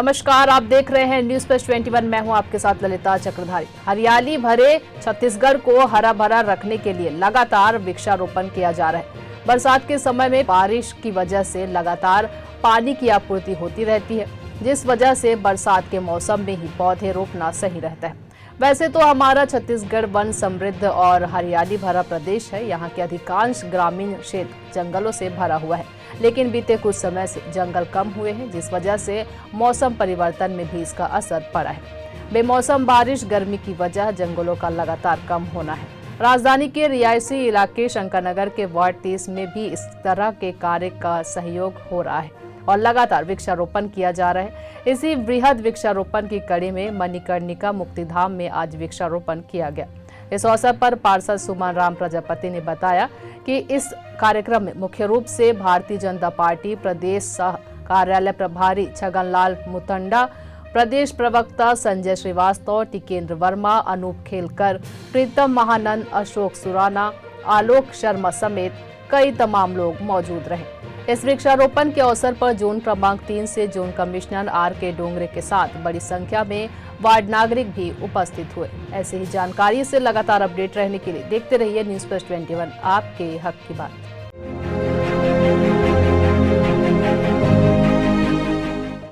नमस्कार, आप देख रहे हैं न्यूज प्लस 21। मैं हूं आपके साथ ललिता चक्रधारी। हरियाली भरे छत्तीसगढ़ को हरा भरा रखने के लिए लगातार वृक्षारोपण किया जा रहा है। बरसात के समय में बारिश की वजह से लगातार पानी की आपूर्ति होती रहती है, जिस वजह से बरसात के मौसम में ही पौधे रोपना सही रहता है। वैसे तो हमारा छत्तीसगढ़ वन समृद्ध और हरियाली भरा प्रदेश है। यहाँ के अधिकांश ग्रामीण क्षेत्र जंगलों से भरा हुआ है, लेकिन बीते कुछ समय से जंगल कम हुए हैं, जिस वजह से मौसम परिवर्तन में भी इसका असर पड़ा है। बेमौसम बारिश, गर्मी की वजह जंगलों का लगातार कम होना है। राजधानी के रिहायशी इलाके शंकरनगर के वार्ड 30 में भी इस तरह के कार्य का सहयोग हो रहा है और लगातार वृक्षारोपण किया जा रहा है। इसी वृहद वृक्षारोपण की कड़ी में मणिकर्णिका मुक्तिधाम में आज वृक्षारोपण किया गया। इस अवसर पर पार्षद सुमन राम प्रजापति ने बताया कि इस कार्यक्रम में मुख्य रूप से भारतीय जनता पार्टी प्रदेश सह कार्यालय प्रभारी छगनलाल मुतंडा, प्रदेश प्रवक्ता संजय श्रीवास्तव, टिकेंद्र वर्मा, अनूप खेलकर, प्रीतम महानंद, अशोक सुराना, आलोक शर्मा समेत कई तमाम लोग मौजूद रहे। इस वृक्षारोपण के अवसर पर जोन क्रमांक 3 से जोन कमिश्नर आर.के. डोंगरे के साथ बड़ी संख्या में वार्ड नागरिक भी उपस्थित हुए। ऐसे ही जानकारी से लगातार अपडेट रहने के लिए देखते रहिए न्यूज प्लस 21, आपके हक की बात।